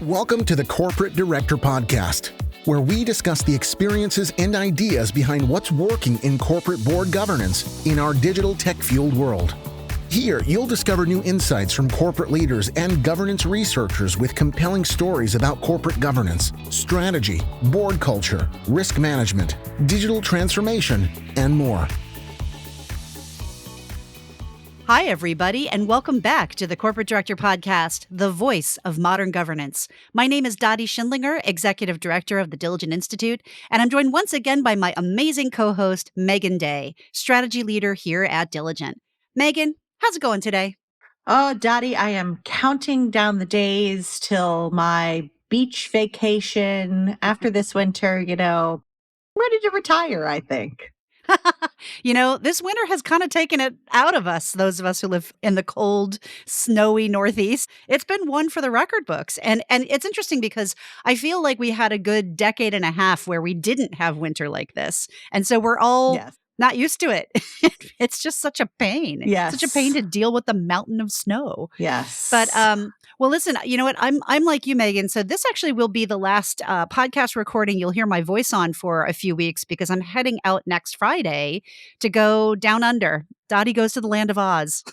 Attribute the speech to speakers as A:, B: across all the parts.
A: Welcome to the Corporate Director Podcast, where we discuss the experiences and ideas behind what's working in corporate board governance in our digital tech-fueled world. Here, you'll discover new insights from corporate leaders and governance researchers with compelling stories about corporate governance, strategy, board culture, risk management, digital transformation, and more.
B: Hi, everybody, and welcome back to the Corporate Director Podcast, the voice of modern governance. My name is Dottie Schindlinger, Executive Director of the Diligent Institute, and I'm joined once again by my amazing co-host, Meghan Day, Strategy Leader here at Diligent. Meghan, how's it going today?
C: Oh, Dottie, I am counting down the days till my beach vacation after this winter, ready to retire, I think.
B: This winter has kind of taken it out of us, those of us who live in the cold, snowy Northeast. It's been one for the record books. And it's interesting because I feel like we had a good decade and a half where we didn't have winter like this. And so we're all not used to it. It's just such a pain.
C: Yes.
B: Such a pain to deal with the mountain of snow.
C: Yes.
B: But well, listen, you know what? I'm like you, Meghan. So this actually will be the last podcast recording you'll hear my voice on for a few weeks because I'm heading out next Friday to go down under. Dottie goes to the land of Oz.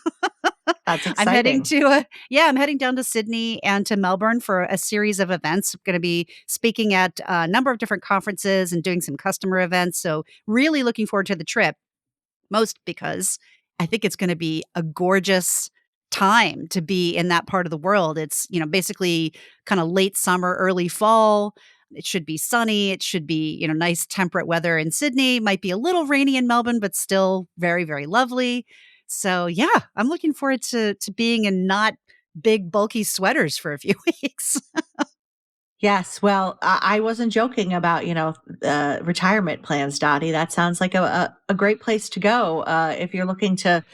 C: That's exciting.
B: I'm heading down to Sydney and to Melbourne for a series of events. I'm going to be speaking at a number of different conferences and doing some customer events. So really looking forward to the trip, most because I think it's going to be a gorgeous time to be in that part of the world. It's, basically kind of late summer, early fall. It should be sunny. It should be, nice temperate weather in Sydney. Might be a little rainy in Melbourne, but still very, very lovely. So yeah, I'm looking forward to being in not big, bulky sweaters for a few weeks.
C: Yes. Well, I wasn't joking about, retirement plans, Dottie. That sounds like a great place to go if you're looking to,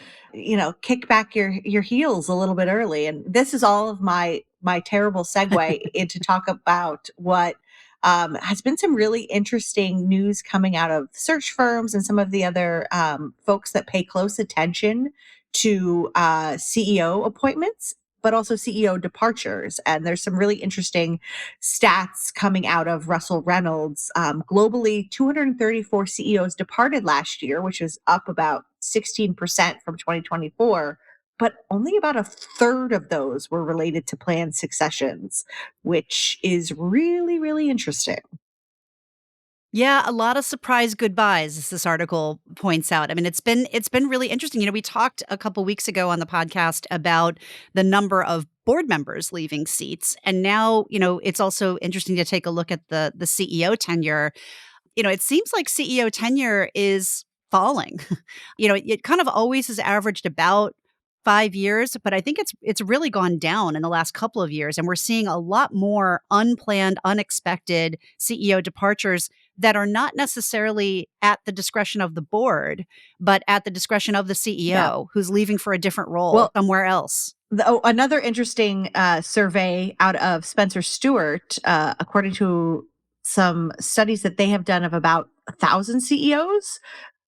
C: kick back your heels a little bit early. And this is all of my terrible segue into talk about what has been some really interesting news coming out of search firms and some of the other folks that pay close attention to CEO appointments, but also CEO departures. And there's some really interesting stats coming out of Russell Reynolds. Globally, 234 CEOs departed last year, which is up about 16% from 2024. But only about a third of those were related to planned successions, which is really, really interesting.
B: Yeah, a lot of surprise goodbyes, as this article points out. I mean, it's been really interesting. We talked a couple weeks ago on the podcast about the number of board members leaving seats, and now it's also interesting to take a look at the CEO tenure. It seems like CEO tenure is falling. It kind of always has averaged about 5 years, but I think it's really gone down in the last couple of years, and we're seeing a lot more unplanned, unexpected CEO departures that are not necessarily at the discretion of the board, but at the discretion of the CEO who's leaving for a different role somewhere else.
C: Another interesting survey out of Spencer Stewart, according to some studies that they have done of about 1,000 CEOs,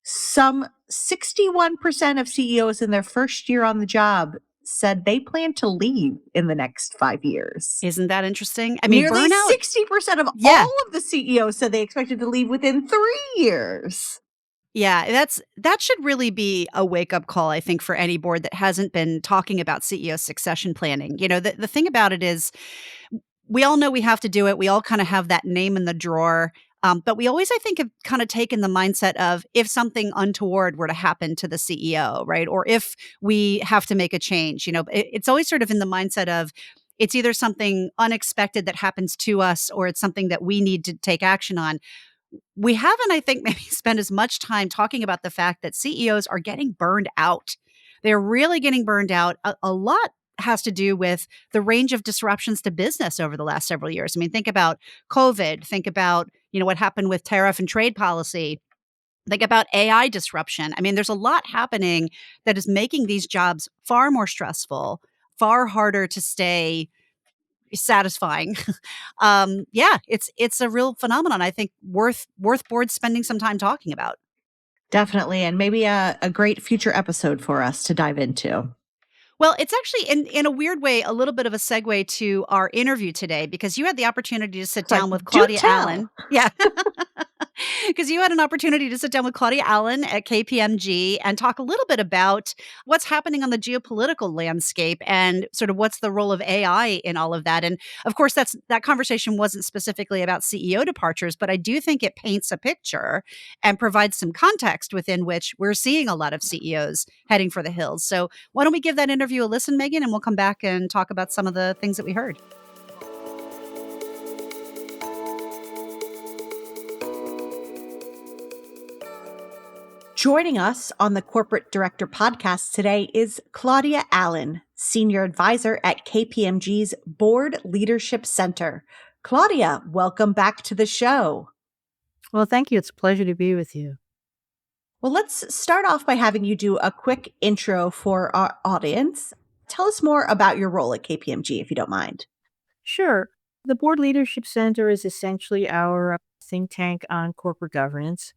C: some 61% of CEOs in their first year on the job said they plan to leave in the next 5 years.
B: Isn't that interesting? I mean,
C: nearly
B: burnout,
C: 60% of all of the CEOs said they expected to leave within 3 years.
B: Yeah, that should really be a wake-up call, I think, for any board that hasn't been talking about CEO succession planning. The thing about it is we all know we have to do it. We all kind of have that name in the drawer. But we always, I think, have kind of taken the mindset of if something untoward were to happen to the CEO, right? Or if we have to make a change, it's always sort of in the mindset of it's either something unexpected that happens to us or it's something that we need to take action on. We haven't, I think, maybe spent as much time talking about the fact that CEOs are getting burned out. They're really getting burned out. A lot has to do with the range of disruptions to business over the last several years. I mean, think about COVID, think about, what happened with tariff and trade policy, think about AI disruption. I mean, there's a lot happening that is making these jobs far more stressful, far harder to stay satisfying. It's a real phenomenon, I think, worth boards spending some time talking about.
C: Definitely. And maybe a great future episode for us to dive into.
B: Well, it's actually in a weird way a little bit of a segue to our interview today because you had the opportunity to sit
C: It's like,
B: down with
C: do
B: Claudia
C: tell.
B: Allen. Yeah. Because you had an opportunity to sit down with Claudia Allen at KPMG and talk a little bit about what's happening on the geopolitical landscape and sort of what's the role of AI in all of that. And of course, that conversation wasn't specifically about CEO departures, but I do think it paints a picture and provides some context within which we're seeing a lot of CEOs heading for the hills. So why don't we give that interview a listen, Megan, and we'll come back and talk about some of the things that we heard.
C: Joining us on the Corporate Director podcast today is Claudia Allen, Senior Advisor at KPMG's Board Leadership Center. Claudia, welcome back to the show.
D: Well, thank you. It's a pleasure to be with you.
C: Well, let's start off by having you do a quick intro for our audience. Tell us more about your role at KPMG, if you don't mind.
D: Sure. The Board Leadership Center is essentially our think tank on corporate governance.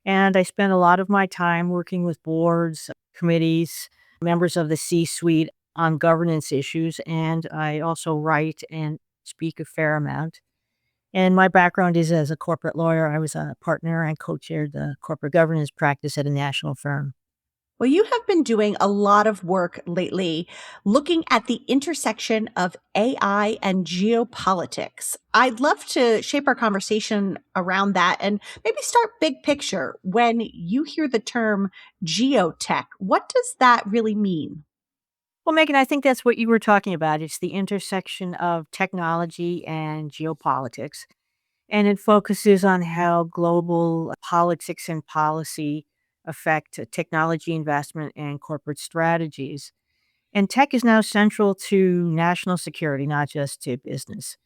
D: And I spend a lot of my time working with boards, committees, members of the C-suite on governance issues. And I also write and speak a fair amount. And my background is as a corporate lawyer. I was a partner and co-chaired the corporate governance practice at a national firm.
C: Well, you have been doing a lot of work lately looking at the intersection of AI and geopolitics. I'd love to shape our conversation around that and maybe start big picture. When you hear the term geotech, what does that really mean?
D: Well, Megan, I think that's what you were talking about. It's the intersection of technology and geopolitics. And it focuses on how global politics and policy affect technology investment and corporate strategies. And tech is now central to national security, not just to business.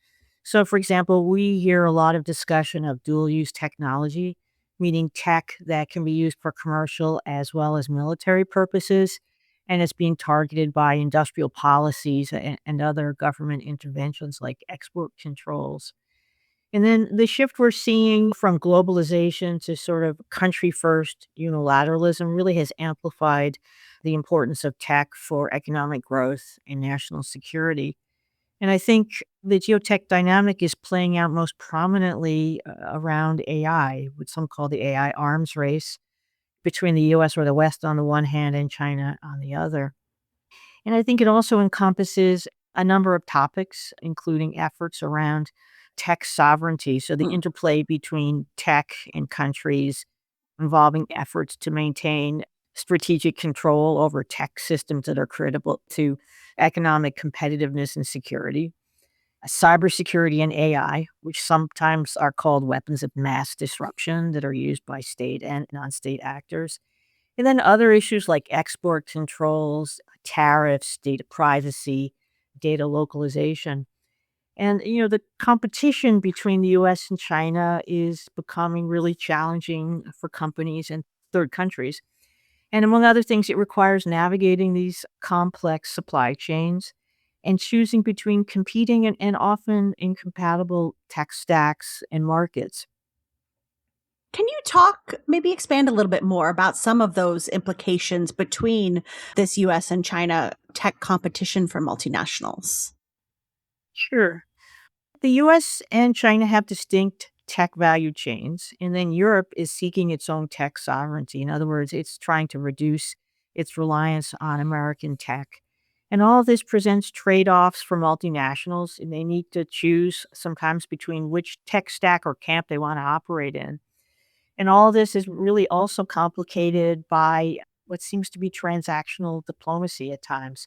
D: So, for example, we hear a lot of discussion of dual use technology, meaning tech that can be used for commercial as well as military purposes. And it's being targeted by industrial policies and other government interventions like export controls. And then the shift we're seeing from globalization to sort of country first unilateralism really has amplified the importance of tech for economic growth and national security. And I think the geotech dynamic is playing out most prominently around AI, what some call the AI arms race between the US or the West on the one hand and China on the other. And I think it also encompasses a number of topics, including efforts around tech sovereignty. So the
C: Hmm.
D: interplay between tech and countries involving efforts to maintain strategic control over tech systems that are critical to economic competitiveness and security. Cybersecurity and AI, which sometimes are called weapons of mass disruption that are used by state and non state actors. And then other issues like export controls, tariffs, data privacy, data localization. And, the competition between the US and China is becoming really challenging for companies and third countries. And among other things, it requires navigating these complex supply chains and choosing between competing and often incompatible tech stacks and markets.
C: Can you talk, maybe expand a little bit more about some of those implications between this US and China tech competition for multinationals?
D: Sure. The US and China have distinct tech value chains, and then Europe is seeking its own tech sovereignty. In other words, it's trying to reduce its reliance on American tech. And all of this presents trade offs for multinationals, and they need to choose sometimes between which tech stack or camp they want to operate in. And all of this is really also complicated by what seems to be transactional diplomacy at times.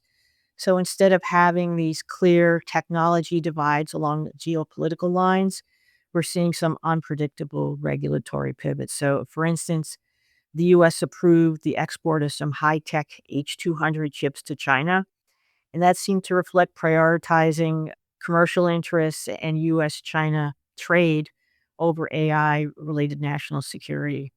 D: So instead of having these clear technology divides along geopolitical lines, we're seeing some unpredictable regulatory pivots. So, for instance, the US approved the export of some high tech H200 chips to China, and that seemed to reflect prioritizing commercial interests and US China trade over AI related national security.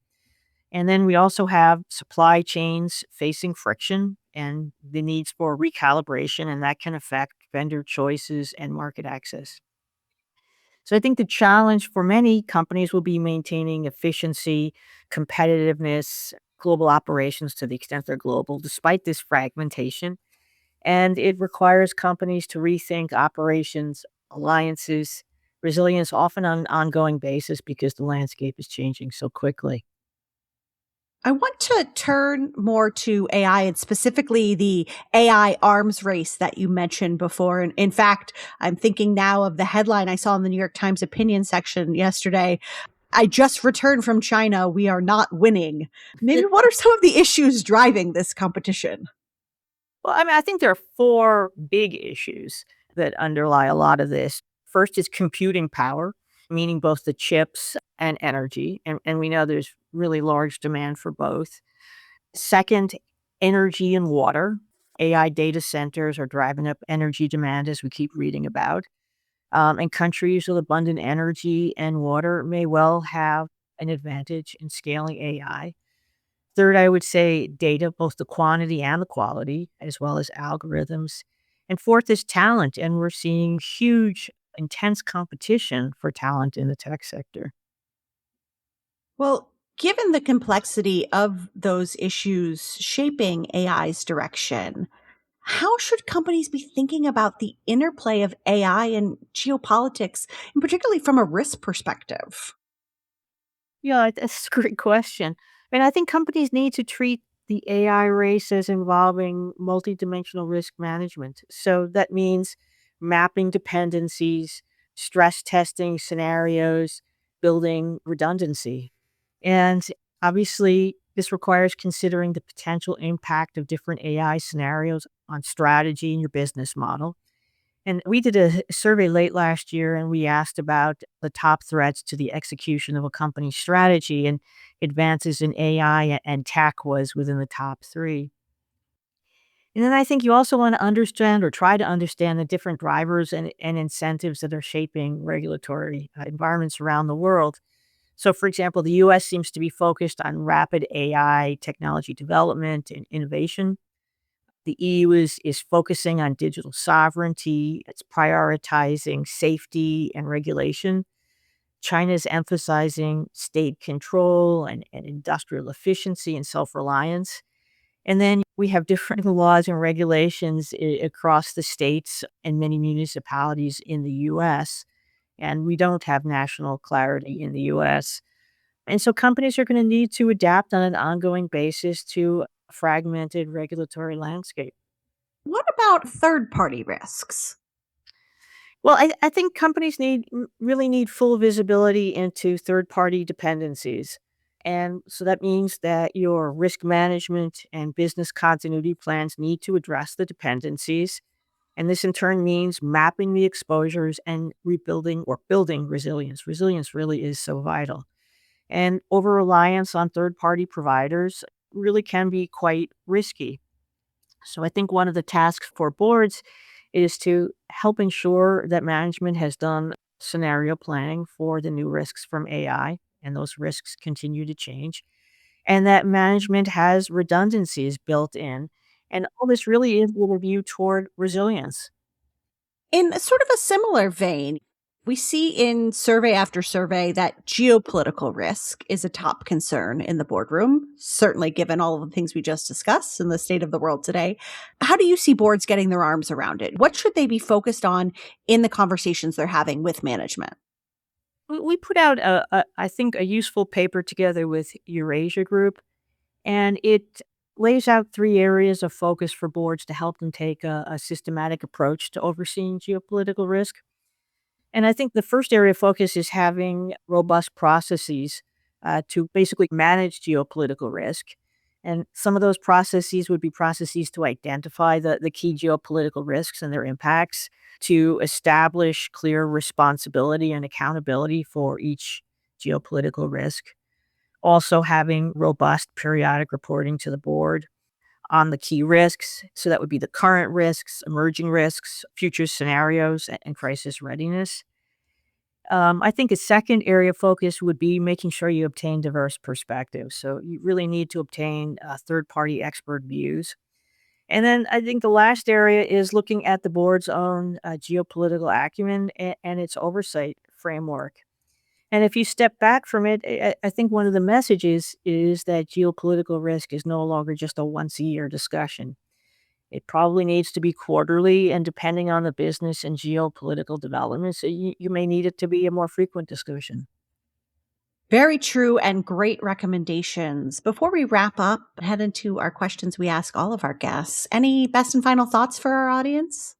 D: And then we also have supply chains facing friction and the needs for recalibration, and that can affect vendor choices and market access. So I think the challenge for many companies will be maintaining efficiency, competitiveness, global operations to the extent they're global, despite this fragmentation. And it requires companies to rethink operations, alliances, resilience, often on an ongoing basis because the landscape is changing so quickly.
B: I want to turn more to AI and specifically the AI arms race that you mentioned before. And in fact, I'm thinking now of the headline I saw in the New York Times opinion section yesterday. I just returned from China. We are not winning. Maybe what are some of the issues driving this competition?
D: Well, I mean, I think there are four big issues that underlie a lot of this. First is computing power, meaning both the chips and energy. And we know there's really large demand for both. Second, energy and water. AI data centers are driving up energy demand, as we keep reading about. And countries with abundant energy and water may well have an advantage in scaling AI. Third, I would say data, both the quantity and the quality, as well as algorithms. And fourth is talent. And we're seeing huge, intense competition for talent in the tech sector.
B: Well, given the complexity of those issues shaping AI's direction, how should companies be thinking about the interplay of AI and geopolitics, and particularly from a risk perspective?
D: Yeah, that's a great question. I mean, I think companies need to treat the AI race as involving multidimensional risk management. So that means mapping dependencies, stress testing scenarios, building redundancy. And obviously, this requires considering the potential impact of different AI scenarios on strategy and your business model. And we did a survey late last year and we asked about the top threats to the execution of a company's strategy, and advances in AI and tech was within the top three. And then I think you also want to understand or try to understand the different drivers and incentives that are shaping regulatory environments around the world. So, for example, the US seems to be focused on rapid AI technology development and innovation. The EU is focusing on digital sovereignty, it's prioritizing safety and regulation. China's emphasizing state control and industrial efficiency and self reliance. And then we have different laws and regulations across the states and many municipalities in the US. And we don't have national clarity in the US. And so companies are going to need to adapt on an ongoing basis to a fragmented regulatory landscape.
B: What about third party risks?
D: Well, I think companies really need full visibility into third party dependencies. And so that means that your risk management and business continuity plans need to address the dependencies. And this in turn means mapping the exposures and rebuilding or building resilience. Resilience really is so vital. And over reliance on third party providers really can be quite risky. So I think one of the tasks for boards is to help ensure that management has done scenario planning for the new risks from AI, and those risks continue to change, and that management has redundancies built in. And all this really is with a view toward resilience.
B: In a sort of a similar vein, we see in survey after survey that geopolitical risk is a top concern in the boardroom, certainly given all of the things we just discussed in the state of the world today. How do you see boards getting their arms around it? What should they be focused on in the conversations they're having with management?
D: We put out, I think, a useful paper together with Eurasia Group, and it lays out three areas of focus for boards to help them take a systematic approach to overseeing geopolitical risk. And I think the first area of focus is having robust processes to basically manage geopolitical risk. And some of those processes would be processes to identify the key geopolitical risks and their impacts, to establish clear responsibility and accountability for each geopolitical risk. Also, having robust periodic reporting to the board on the key risks. So, that would be the current risks, emerging risks, future scenarios, and crisis readiness. I think a second area of focus would be making sure you obtain diverse perspectives. So you really need to obtain third party expert views. And then I think the last area is looking at the board's own geopolitical acumen and its oversight framework. And if you step back from it, I think one of the messages is that geopolitical risk is no longer just a once a year discussion. It probably needs to be quarterly, and depending on the business and geopolitical developments, you may need it to be a more frequent discussion.
C: Very true and great recommendations. Before we wrap up, head into our questions we ask all of our guests. Any best and final thoughts for our audience?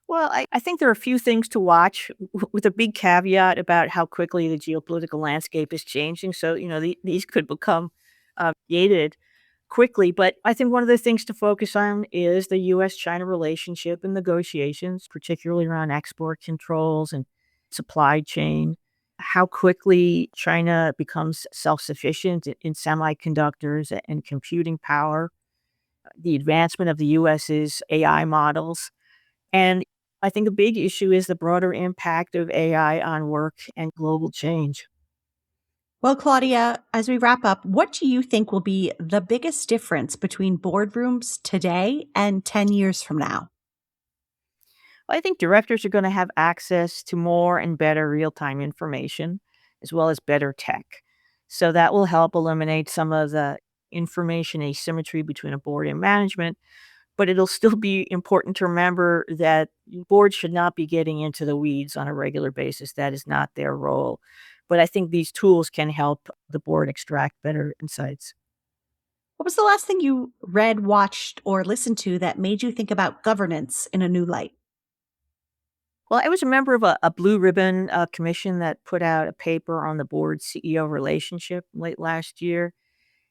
D: Well, I think there are a few things to watch with a big caveat about how quickly the geopolitical landscape is changing. So, these could become gated quickly. But I think one of the things to focus on is the US China relationship and negotiations, particularly around export controls and supply chain. How quickly China becomes self sufficient in semiconductors and computing power, the advancement of the US's AI models. And I think a big issue is the broader impact of AI on work and global change.
C: Well, Claudia, as we wrap up, what do you think will be the biggest difference between boardrooms today and 10 years from now?
D: Well, I think directors are going to have access to more and better real time information, as well as better tech. So that will help eliminate some of the information asymmetry between a board and management. But it'll still be important to remember that boards should not be getting into the weeds on a regular basis. That is not their role. But I think these tools can help the board extract better insights.
C: What was the last thing you read, watched, or listened to that made you think about governance in a new light?
D: Well, I was a member of a blue ribbon commission that put out a paper on the board CEO relationship late last year.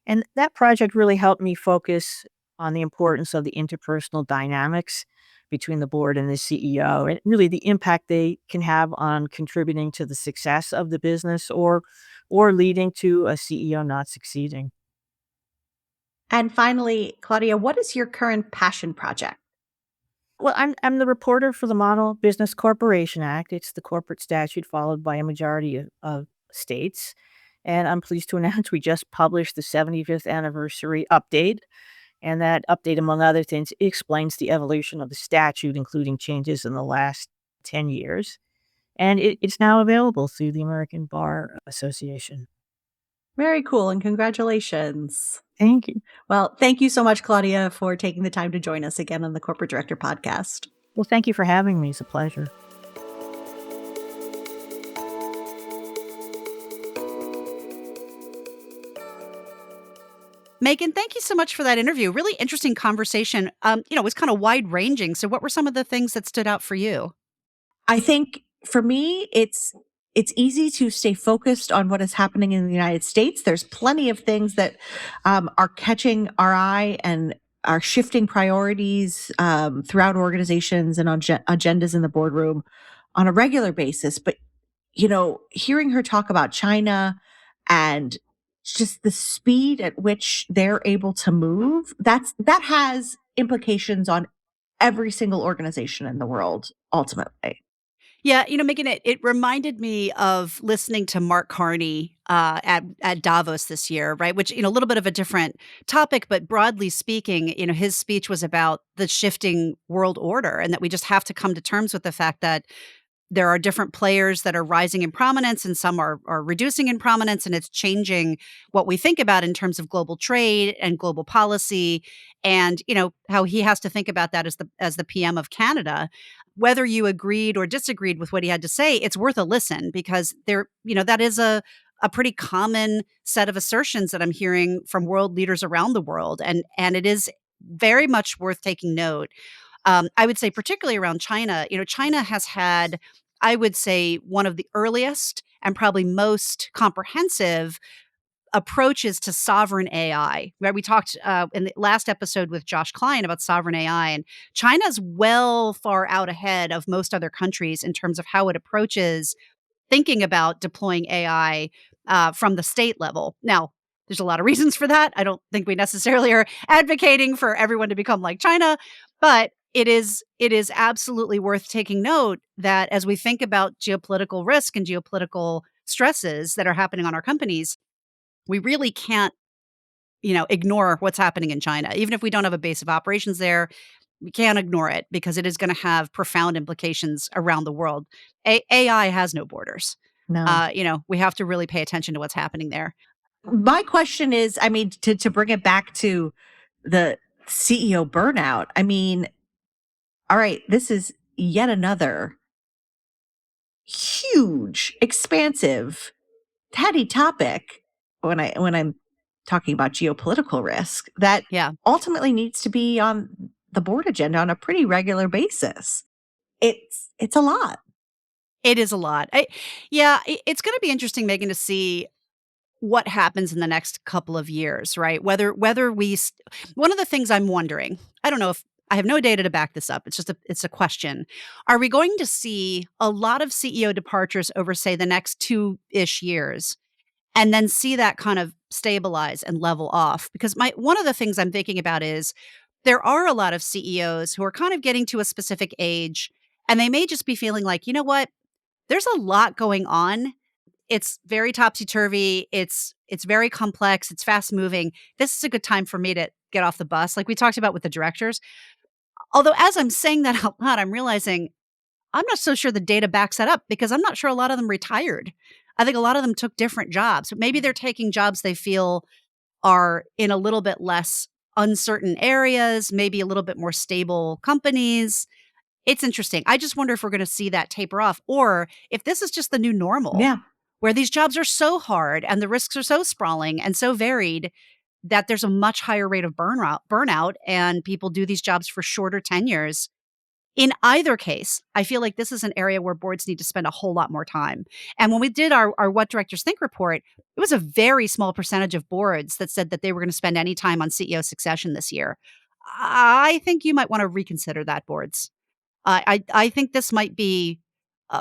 D: And that project really helped me focus on the importance of the interpersonal dynamics between the board and the CEO, and really the impact they can have on contributing to the success of the business or leading to a CEO not succeeding.
C: And finally, Claudia, what is your current passion project?
D: Well, I'm the reporter for the Model Business Corporation Act. It's the corporate statute followed by a majority of states. And I'm pleased to announce we just published the 75th anniversary update. And that update, among other things, explains the evolution of the statute, including changes in the last 10 years. And it's now available through the American Bar Association.
C: Very cool, and congratulations.
D: Thank you.
C: Well, thank you so much, Claudia, for taking the time to join us again on the Corporate Director Podcast.
D: Well, thank you for having me. It's a pleasure.
B: Meghan, thank you so much for that interview. Really interesting conversation. It was kind of wide ranging. So what were some of the things that stood out for you?
C: I think for me, it's easy to stay focused on what is happening in the United States. There's plenty of things that are catching our eye and are shifting priorities throughout organizations and on agendas in the boardroom on a regular basis. But hearing her talk about China and just the speed at which they're able to move, that has implications on every single organization in the world ultimately.
B: Yeah, Megan, it reminded me of listening to Mark Carney at Davos this year, right? Which, a little bit of a different topic, but broadly speaking, his speech was about the shifting world order and that we just have to come to terms with the fact that there are different players that are rising in prominence and some are reducing in prominence, and it's changing what we think about in terms of global trade and global policy. And how he has to think about that as the PM of Canada. Whether you agreed or disagreed with what he had to say, it's worth a listen because that is a pretty common set of assertions that I'm hearing from world leaders around the world, and it is very much worth taking note. I would say particularly around China. China has had, I would say, one of the earliest and probably most comprehensive approaches to sovereign AI, right? We talked in the last episode with Josh Klein about sovereign AI, and China's well far out ahead of most other countries in terms of how it approaches thinking about deploying AI from the state level. Now, there's a lot of reasons for that. I don't think we necessarily are advocating for everyone to become like China, but it is absolutely worth taking note that as we think about geopolitical risk and geopolitical stresses that are happening on our companies, we really can't, ignore what's happening in China. Even if we don't have a base of operations there, we can't ignore it because it is going to have profound implications around the world. AI has no borders.
C: No.
B: We have to really pay attention to what's happening there.
C: My question is, I mean, to bring it back to the CEO burnout. I mean, all right, this is yet another huge, expansive, heady topic when I'm talking about geopolitical risk that
B: Yeah.
C: ultimately needs to be on the board agenda on a pretty regular basis. It's a lot.
B: It is a lot. It's gonna be interesting, Megan, to see what happens in the next couple of years, right? Whether we one of the things I'm wondering, I don't know if I have no data to back this up. It's a question. Are we going to see a lot of CEO departures over, say, the next 2-ish years and then see that kind of stabilize and level off? Because one of the things I'm thinking about is there are a lot of CEOs who are kind of getting to a specific age, and they may just be feeling like, "You know what? There's a lot going on. It's very topsy-turvy, it's very complex, it's fast moving. This is a good time for me to get off the bus," like we talked about with the directors. Although as I'm saying that out loud, I'm realizing I'm not so sure the data backs that up because I'm not sure a lot of them retired. I think a lot of them took different jobs. Maybe they're taking jobs they feel are in a little bit less uncertain areas, maybe a little bit more stable companies. It's interesting. I just wonder if we're gonna see that taper off or if this is just the new normal
C: Yeah.
B: where these jobs are so hard and the risks are so sprawling and so varied that there's a much higher rate of burnout and people do these jobs for shorter tenures. In either case, I feel like this is an area where boards need to spend a whole lot more time. And when we did our What Directors Think report, it was a very small percentage of boards that said that they were going to spend any time on CEO succession this year. I think you might want to reconsider that, boards. I think this might be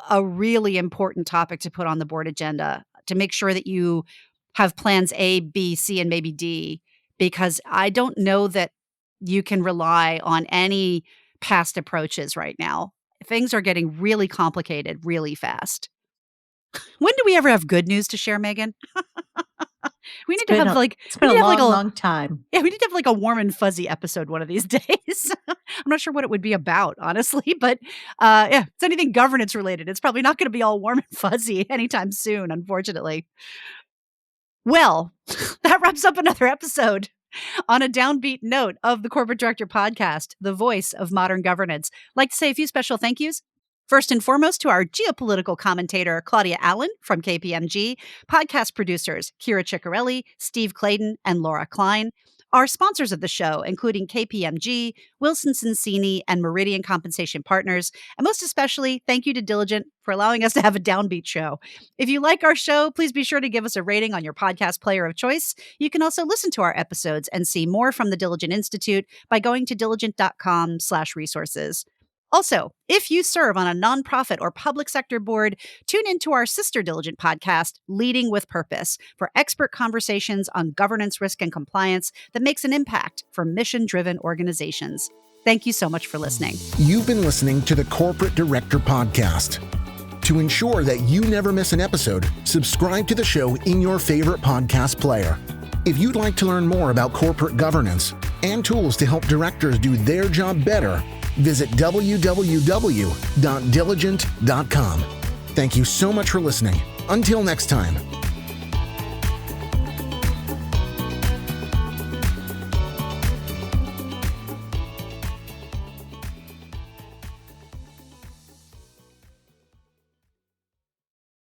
B: a really important topic to put on the board agenda to make sure that you have plans A, B, C, and maybe D, because I don't know that you can rely on any past approaches right now. Things are getting really complicated really fast. When do we ever have good news to share, Megan? We need to have like
C: It's
B: we
C: been
B: need
C: a
B: to have like
C: long,
B: a
C: long time.
B: yeah, we need to have like a warm and fuzzy episode one of these days. I'm not sure what it would be about, honestly, but yeah, it's anything governance related. It's probably not going to be all warm and fuzzy anytime soon, unfortunately. Well, that wraps up another episode on a downbeat note of the Corporate Director Podcast, the voice of modern governance. I'd like to say a few special thank yous. First and foremost, to our geopolitical commentator, Claudia Allen from KPMG, podcast producers, Kira Ciccarelli, Steve Clayton, and Laura Klein. Our sponsors of the show, including KPMG, Wilson Sonsini, and Meridian Compensation Partners. And most especially, thank you to Diligent for allowing us to have a downbeat show. If you like our show, please be sure to give us a rating on your podcast player of choice. You can also listen to our episodes and see more from the Diligent Institute by going to diligent.com/resources. Also, if you serve on a nonprofit or public sector board, tune into our sister Diligent podcast, Leading with Purpose, for expert conversations on governance, risk, and compliance that makes an impact for mission-driven organizations. Thank you so much for listening.
A: You've been listening to the Corporate Director Podcast. To ensure that you never miss an episode, subscribe to the show in your favorite podcast player. If you'd like to learn more about corporate governance and tools to help directors do their job better, visit www.diligent.com. Thank you so much for listening. Until next time.